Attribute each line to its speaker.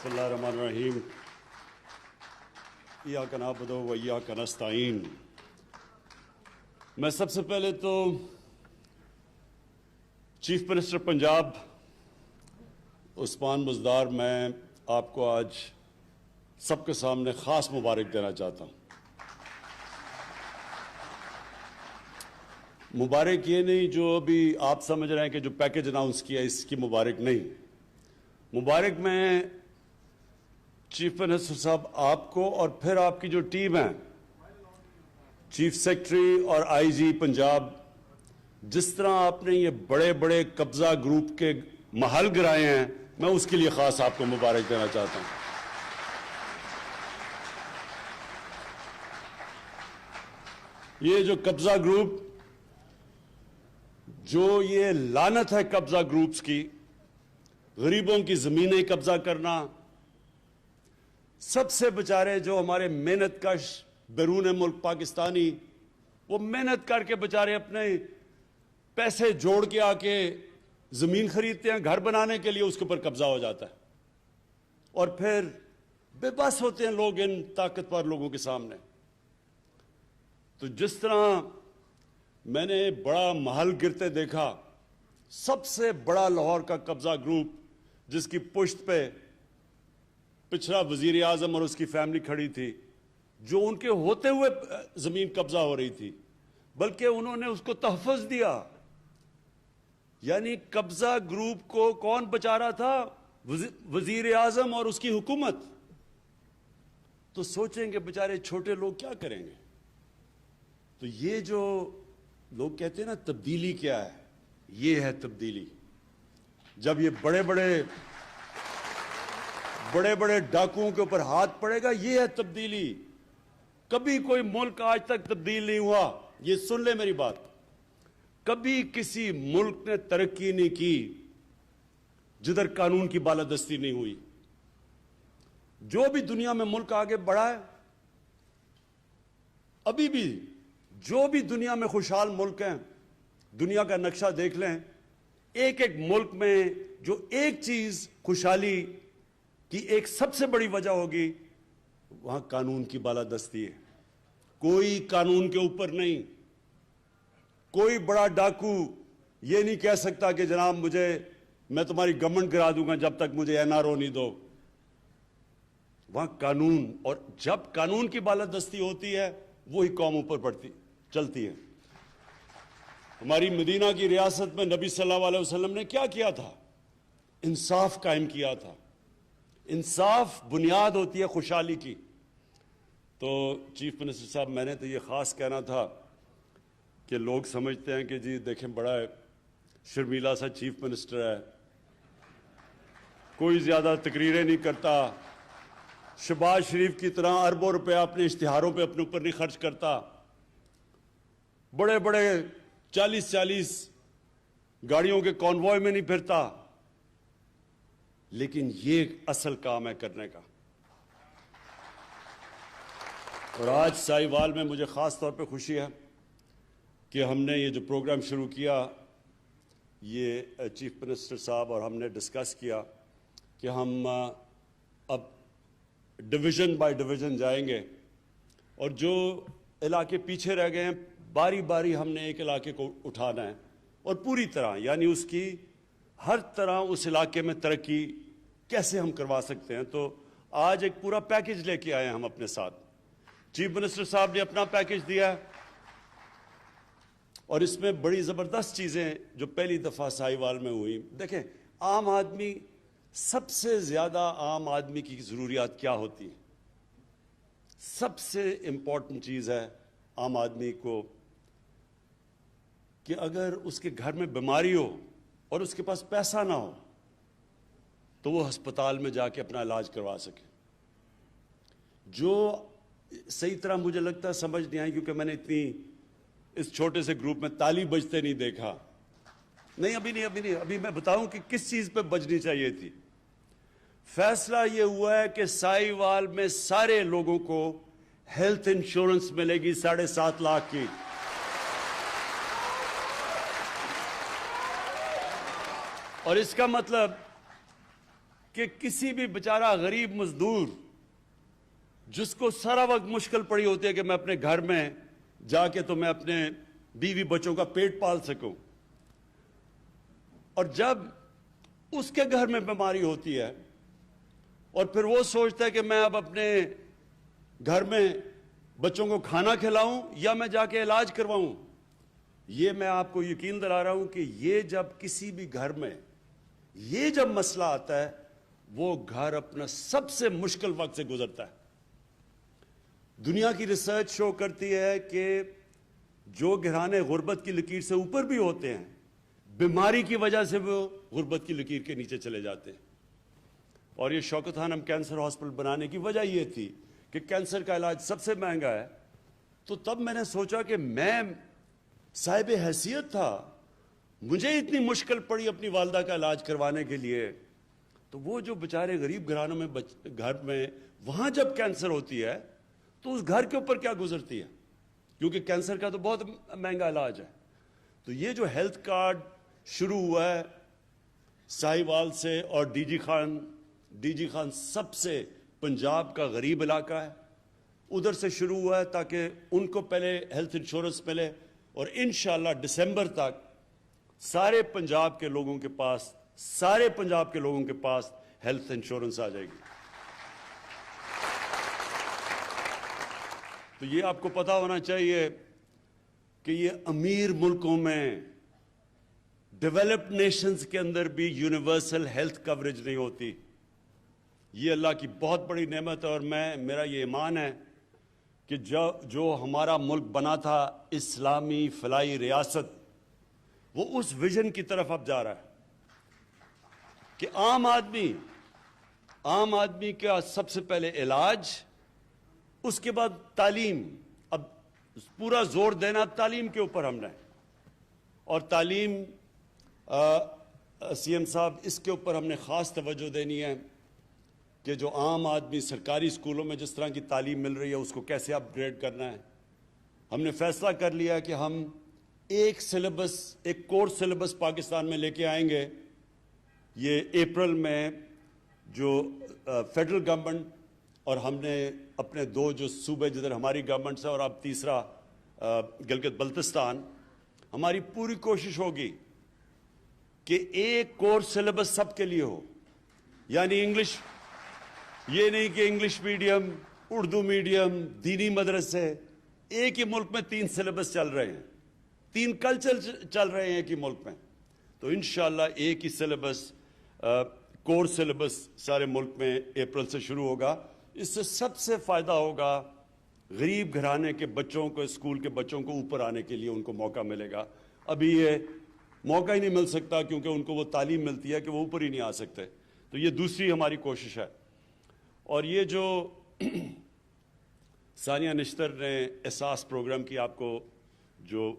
Speaker 1: बिस्मिल्लाह रहमान रहीम। इय्याका नअबुदु व इय्याका नस्तईन। मैं सबसे पहले तो चीफ मिनिस्टर पंजाब उस्मान बुज़दार, मैं आपको आज सबके सामने ख़ास मुबारक देना चाहता हूँ। मुबारक ये नहीं जो अभी आप समझ रहे हैं कि जो पैकेज अनाउंस किया इसकी मुबारक नहीं। मुबारक मैं चीफ मिनिस्टर साहब आपको और फिर आपकी जो टीम है, चीफ सेक्रेटरी और आईजी पंजाब, जिस तरह आपने ये बड़े बड़े कब्जा ग्रुप के महल गिराए हैं, मैं उसके लिए खास आपको मुबारक देना चाहता हूं। ये जो कब्जा ग्रुप, जो ये लानत है कब्जा ग्रुप्स की, गरीबों की जमीनें कब्जा करना, सबसे बेचारे जो हमारे मेहनत कश बैरून मुल्क पाकिस्तानी, वो मेहनत करके बेचारे अपने पैसे जोड़ के आके जमीन खरीदते हैं घर बनाने के लिए, उसके ऊपर कब्जा हो जाता है और फिर बेबस होते हैं लोग इन ताकतवर लोगों के सामने। तो जिस तरह मैंने बड़ा महल गिरते देखा, सबसे बड़ा लाहौर का कब्जा ग्रुप जिसकी पुश्त पे पिछड़ा वजीर आजम और उसकी फैमिली खड़ी थी, जो उनके होते हुए जमीन कब्जा हो रही थी, बल्कि उन्होंने उसको तहफ़्फ़ुज़ दिया। यानी कब्जा ग्रुप को कौन बचा रहा था? वजीर आजम और उसकी हुकूमत। तो सोचेंगे बेचारे छोटे लोग क्या करेंगे। तो ये जो लोग कहते हैं ना तब्दीली क्या है, ये है तब्दीली। जब ये बड़े बड़े डाकुओं के ऊपर हाथ पड़ेगा, ये है तब्दीली। कभी कोई मुल्क आज तक तब्दील नहीं हुआ, ये सुन ले मेरी बात। कभी किसी मुल्क ने तरक्की नहीं की जिधर कानून की बालादस्ती नहीं हुई। जो भी दुनिया में मुल्क आगे बढ़ा है, अभी भी जो भी दुनिया में खुशहाल मुल्क हैं, दुनिया का नक्शा देख लें, एक एक मुल्क में जो एक चीज खुशहाली की एक सबसे बड़ी वजह होगी, वहां कानून की बालादस्ती है। कोई कानून के ऊपर नहीं। कोई बड़ा डाकू ये नहीं कह सकता कि जनाब मैं तुम्हारी गवर्नमेंट गिरा दूंगा जब तक मुझे एनआरओ नहीं दो। वहां कानून, और जब कानून की बालादस्ती होती है वही कौम ऊपर चलती है। हमारी मदीना की रियासत में नबी सल्लल्लाहु अलैहि वसल्लम ने क्या किया था? इंसाफ कायम किया था। इंसाफ बुनियाद होती है खुशहाली की। तो चीफ मिनिस्टर साहब, मैंने तो ये खास कहना था कि लोग समझते हैं कि जी देखें बड़ा शर्मीला सा चीफ मिनिस्टर है, कोई ज्यादा तकरीरें नहीं करता, शहबाज शरीफ की तरह अरबों रुपया अपने इश्तिहारों पे अपने ऊपर नहीं खर्च करता, बड़े बड़े 40-40 गाड़ियों के कॉन्वॉय में नहीं फिरता। लेकिन ये असल काम है करने का। और आज साहिवाल में मुझे खास तौर पे खुशी है कि हमने ये जो प्रोग्राम शुरू किया, ये चीफ मिनिस्टर साहब और हमने डिस्कस किया कि हम अब डिवीज़न बाय डिवीज़न जाएंगे और जो इलाके पीछे रह गए हैं, बारी बारी हमने एक इलाके को उठाना है और पूरी तरह, यानी उसकी हर तरह उस इलाके में तरक्की कैसे हम करवा सकते हैं। तो आज एक पूरा पैकेज लेके आए हैं हम अपने साथ। चीफ मिनिस्टर साहब ने अपना पैकेज दिया है और इसमें बड़ी ज़बरदस्त चीज़ें जो पहली दफ़ा साहिवाल में हुई। देखें, आम आदमी, सबसे ज़्यादा आम आदमी की ज़रूरियात क्या होती है? सबसे इम्पॉर्टेंट चीज़ है आम आदमी को कि अगर उसके घर में बीमारी हो और उसके पास पैसा ना हो तो वो अस्पताल में जाके अपना इलाज करवा सके। जो सही तरह मुझे लगता है समझ नहीं आई, क्योंकि मैंने इतनी इस छोटे से ग्रुप में ताली बजते नहीं देखा। अभी मैं बताऊं कि किस चीज पे बजनी चाहिए थी। फैसला ये हुआ है कि साहिवाल में सारे लोगों को हेल्थ इंश्योरेंस मिलेगी 7.5 लाख की। और इसका मतलब کہ کسی بھی بیچارہ غریب مزدور جس کو سارا وقت مشکل پڑی ہوتی ہے کہ میں اپنے گھر میں جا کے تو میں اپنے بیوی بچوں کا پیٹ پال سکوں، اور جب اس کے گھر میں بیماری ہوتی ہے اور پھر وہ سوچتا ہے کہ میں اب اپنے گھر میں بچوں کو کھانا کھلاؤں یا میں جا کے علاج کرواؤں، یہ میں آپ کو یقین دلا رہا ہوں کہ یہ جب کسی بھی گھر میں یہ جب مسئلہ آتا ہے وہ گھر اپنا سب سے مشکل وقت سے گزرتا ہے۔ دنیا کی ریسرچ شو کرتی ہے کہ جو گھرانے غربت کی لکیر سے اوپر بھی ہوتے ہیں، بیماری کی وجہ سے وہ غربت کی لکیر کے نیچے چلے جاتے ہیں۔ اور یہ شوکت خانم کینسر ہاسپٹل بنانے کی وجہ یہ تھی کہ کینسر کا علاج سب سے مہنگا ہے، تو تب میں نے سوچا کہ میں صاحب حیثیت تھا، مجھے اتنی مشکل پڑی اپنی والدہ کا علاج کروانے کے لیے، تو وہ جو بیچارے غریب گھرانوں میں گھر میں وہاں جب کینسر ہوتی ہے تو اس گھر کے اوپر کیا گزرتی ہے، کیونکہ کینسر کا تو بہت مہنگا علاج ہے۔ تو یہ جو ہیلتھ کارڈ شروع ہوا ہے ساہیوال سے، اور ڈی جی خان سب سے پنجاب کا غریب علاقہ ہے، ادھر سے شروع ہوا ہے تاکہ ان کو پہلے ہیلتھ انشورنس ملے، اور انشاءاللہ دسمبر تک سارے پنجاب کے لوگوں کے پاس ہیلتھ انشورنس آ جائے گی۔ تو یہ آپ کو پتا ہونا چاہیے کہ یہ امیر ملکوں میں، ڈیولپڈ نیشنز کے اندر بھی یونیورسل ہیلتھ کوریج نہیں ہوتی۔ یہ اللہ کی بہت بڑی نعمت ہے، اور میرا یہ ایمان ہے کہ جو ہمارا ملک بنا تھا اسلامی فلاحی ریاست، وہ اس ویژن کی طرف اب جا رہا ہے کہ عام آدمی کا سب سے پہلے علاج، اس کے بعد تعلیم۔ اب پورا زور دینا تعلیم کے اوپر ہم نے، اور تعلیم سی ایم صاحب اس کے اوپر ہم نے خاص توجہ دینی ہے کہ جو عام آدمی سرکاری اسکولوں میں جس طرح کی تعلیم مل رہی ہے اس کو کیسے اپ گریڈ کرنا ہے۔ ہم نے فیصلہ کر لیا کہ ہم ایک کورس سلیبس پاکستان میں لے کے آئیں گے۔ یہ اپریل میں جو فیڈرل گورنمنٹ اور ہم نے اپنے دو جو صوبے جدھر ہماری گورنمنٹ ہے، اور اب تیسرا گلگت بلتستان، ہماری پوری کوشش ہوگی کہ ایک کورس سلیبس سب کے لیے ہو، یعنی انگلش، یہ نہیں کہ انگلش میڈیم، اردو میڈیم، دینی مدرسے، ایک ہی ملک میں 3 سلیبس چل رہے ہیں، 3 کلچر چل رہے ہیں ایک ہی ملک میں، تو انشاءاللہ ایک ہی سلیبس، کورس سلیبس سارے ملک میں اپریل سے شروع ہوگا۔ اس سے سب سے فائدہ ہوگا غریب گھرانے کے بچوں کو، اسکول کے بچوں کو اوپر آنے کے لیے ان کو موقع ملے گا۔ ابھی یہ موقع ہی نہیں مل سکتا کیونکہ ان کو وہ تعلیم ملتی ہے کہ وہ اوپر ہی نہیں آ سکتے، تو یہ دوسری ہماری کوشش ہے۔ اور یہ جو ثانیہ نشتر نے احساس پروگرام کی آپ کو جو